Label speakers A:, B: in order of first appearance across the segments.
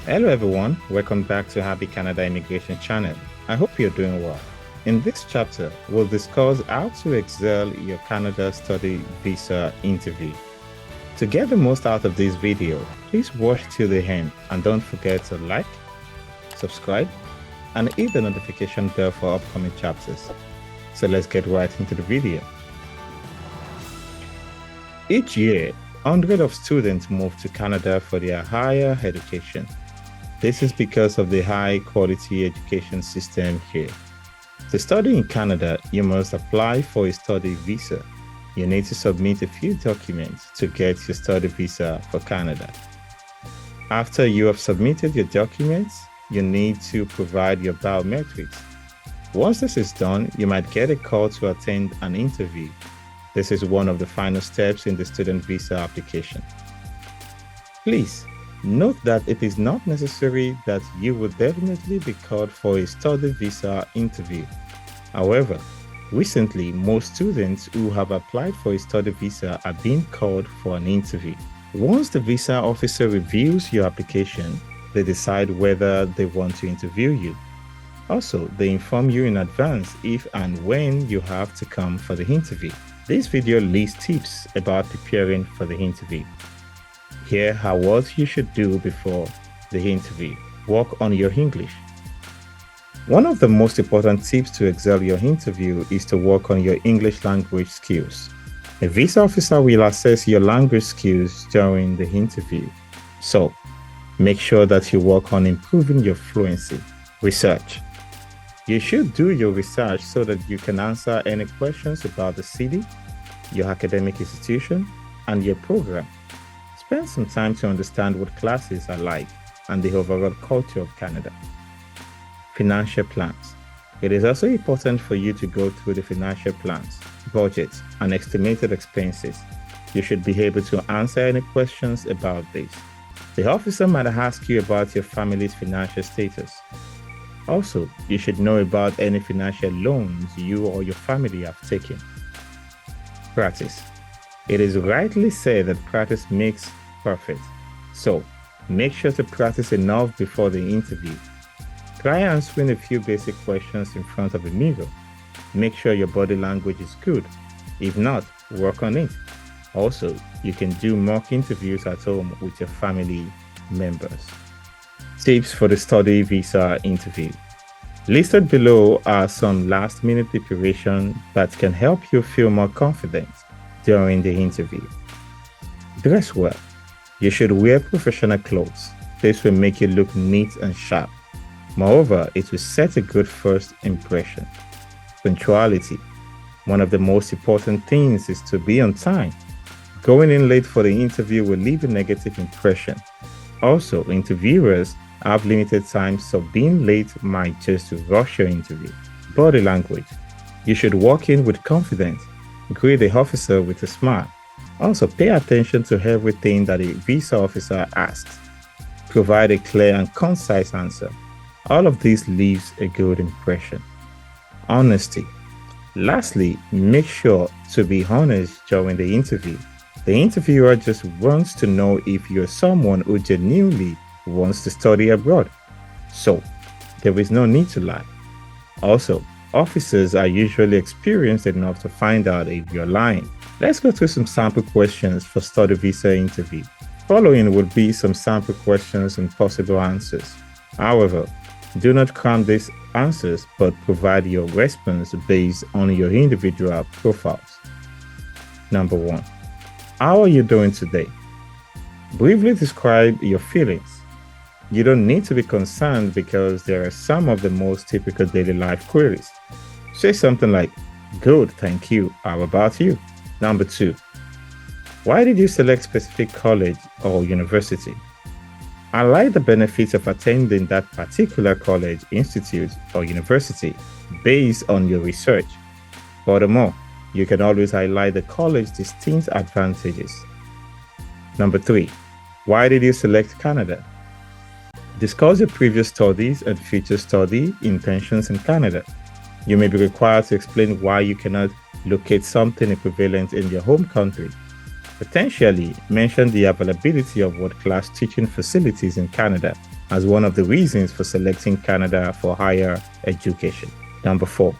A: Hello everyone, welcome back to Happy Canada Immigration Channel. I hope you're doing well. In this chapter, we'll discuss how to excel your Canada study visa interview. To get the most out of this video, please watch till the end and don't forget to like, subscribe, and hit the notification bell for upcoming chapters. So let's get right into the video. Each year, hundreds of students move to Canada for their higher education. This is because of the high-quality education system here. To study in Canada, you must apply for a study visa. You need to submit a few documents to get your study visa for Canada. After you have submitted your documents, you need to provide your biometrics. Once this is done, you might get a call to attend an interview. This is one of the final steps in the student visa application. Please note that it is not necessary that you will definitely be called for a study visa interview. However, recently, most students who have applied for a study visa are being called for an interview. Once the visa officer reviews your application, they decide whether they want to interview you. Also, they inform you in advance if and when you have to come for the interview. This video lists tips about preparing for the interview. Here are what you should do before the interview. Work on your English. One of the most important tips to excel your interview is to work on your English language skills. A visa officer will assess your language skills during the interview. So, make sure that you work on improving your fluency. Research. You should do your research so that you can answer any questions about the city, your academic institution, and your program. Spend some time to understand what classes are like and the overall culture of Canada. Financial plans. It is also important for you to go through the financial plans, budgets, and estimated expenses. You should be able to answer any questions about this. The officer might ask you about your family's financial status. Also, you should know about any financial loans you or your family have taken. Practice. It is rightly said that practice makes perfect. So, make sure to practice enough before the interview. Try answering a few basic questions in front of a mirror. Make sure your body language is good. If not, work on it. Also, you can do mock interviews at home with your family members. Tips for the study visa interview. Listed below are some last-minute preparation that can help you feel more confident during the interview. Dress well. You should wear professional clothes. This will make you look neat and sharp. Moreover, it will set a good first impression. Punctuality. One of the most important things is to be on time. Going in late for the interview will leave a negative impression. Also, interviewers have limited time, so being late might just rush your interview. Body language. You should walk in with confidence. Greet the officer with a smile. Also, pay attention to everything that a visa officer asks. Provide a clear and concise answer. All of this leaves a good impression. Honesty. Lastly, make sure to be honest during the interview. The interviewer just wants to know if you're someone who genuinely wants to study abroad. So, there is no need to lie. Also, officers are usually experienced enough to find out if you're lying. Let's go through some sample questions for study visa interview. Following will be some sample questions and possible answers. However, do not cram these answers but provide your response based on your individual profiles. Number 1. How are you doing today? Briefly describe your feelings. You don't need to be concerned because there are some of the most typical daily life queries. Say something like, "Good, thank you. How about you?" Number 2. Why did you select specific college or university? Highlight the benefits of attending that particular college, institute, or university based on your research. Furthermore, you can always highlight the college's distinct advantages. Number 3. Why did you select Canada? Discuss your previous studies and future study intentions in Canada. You may be required to explain why you cannot locate something equivalent in your home country. Potentially, mention the availability of world-class teaching facilities in Canada as one of the reasons for selecting Canada for higher education. Number 4,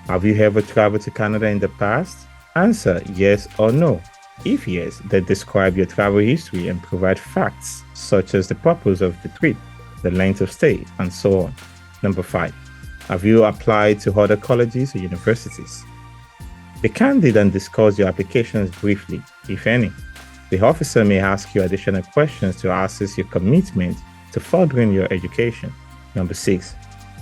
A: have you ever traveled to Canada in the past? Answer yes or no. If yes, then describe your travel history and provide facts such as the purpose of the trip, the length of stay, and so on. Number 5, have you applied to other colleges or universities? Be candid and discuss your applications briefly, if any. The officer may ask you additional questions to assess your commitment to furthering your education. Number 6,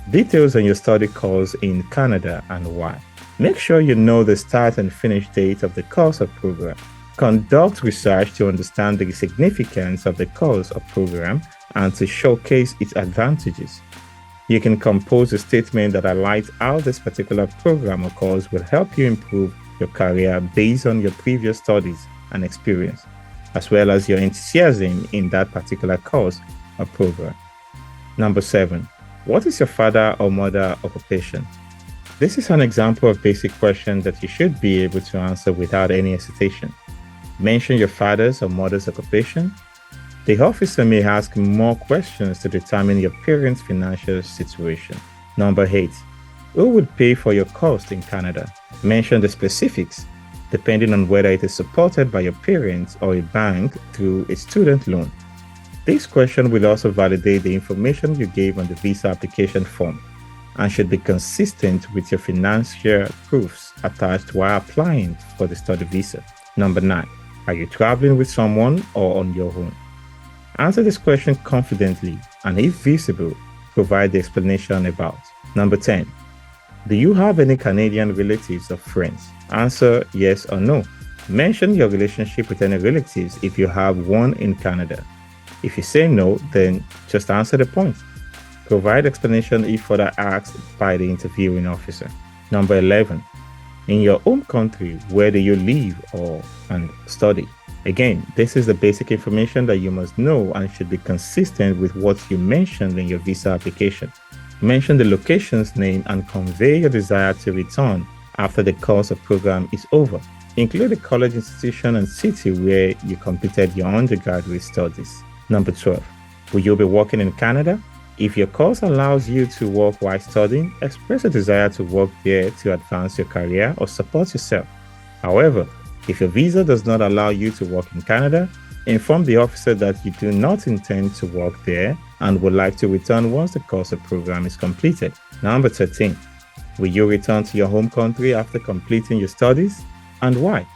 A: details on your study course in Canada and why. Make sure you know the start and finish date of the course or program. Conduct research to understand the significance of the course or program and to showcase its advantages. You can compose a statement that highlights how this particular program or course will help you improve your career based on your previous studies and experience, as well as your enthusiasm in that particular course or program. Number 7, what is your father or mother occupation? This is an example of basic question that you should be able to answer without any hesitation. Mention your father's or mother's occupation. The officer may ask more questions to determine your parents' financial situation. Number 8, who would pay for your cost in Canada? Mention the specifics, depending on whether it is supported by your parents or a bank through a student loan. This question will also validate the information you gave on the visa application form and should be consistent with your financial proofs attached while applying for the study visa. Number 9, are you traveling with someone or on your own? Answer this question confidently and, if visible, provide the explanation about. Number 10, do you have any Canadian relatives or friends? Answer yes or no. Mention your relationship with any relatives if you have one in Canada. If you say no, then just answer the point. Provide explanation if further asked by the interviewing officer. Number 11, in your home country, where do you live and study? Again, this is the basic information that you must know and should be consistent with what you mentioned in your visa application. Mention the location's name and convey your desire to return after the course or program is over. Include the college institution and city where you completed your undergraduate studies. Number 12, will you be working in Canada? If your course allows you to work while studying, express a desire to work there to advance your career or support yourself. However, if your visa does not allow you to work in Canada, inform the officer that you do not intend to work there and would like to return once the course or program is completed. Number 13, will you return to your home country after completing your studies, and why?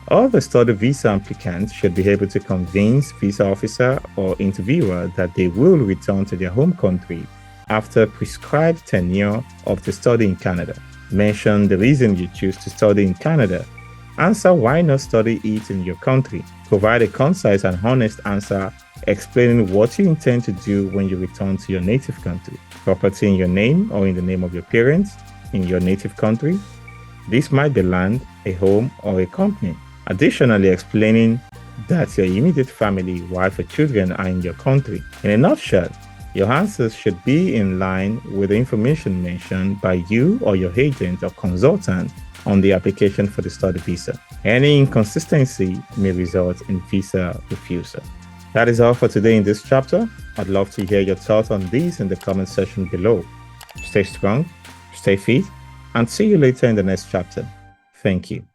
A: All the study visa applicants should be able to convince visa officer or interviewer that they will return to their home country after prescribed tenure of the study in Canada. Mention the reason you choose to study in Canada. Answer why not study it in your country. Provide a concise and honest answer explaining what you intend to do when you return to your native country. Property in your name or in the name of your parents in your native country. This might be land, a home, or a company. Additionally, explaining that your immediate family, wife, or children are in your country. In a nutshell, your answers should be in line with the information mentioned by you or your agent or consultant on the application for the study visa. Any inconsistency may result in visa refusal. That is all for today in this chapter. I'd love to hear your thoughts on these in the comment section below. Stay strong, stay fit, and see you later in the next chapter. Thank you.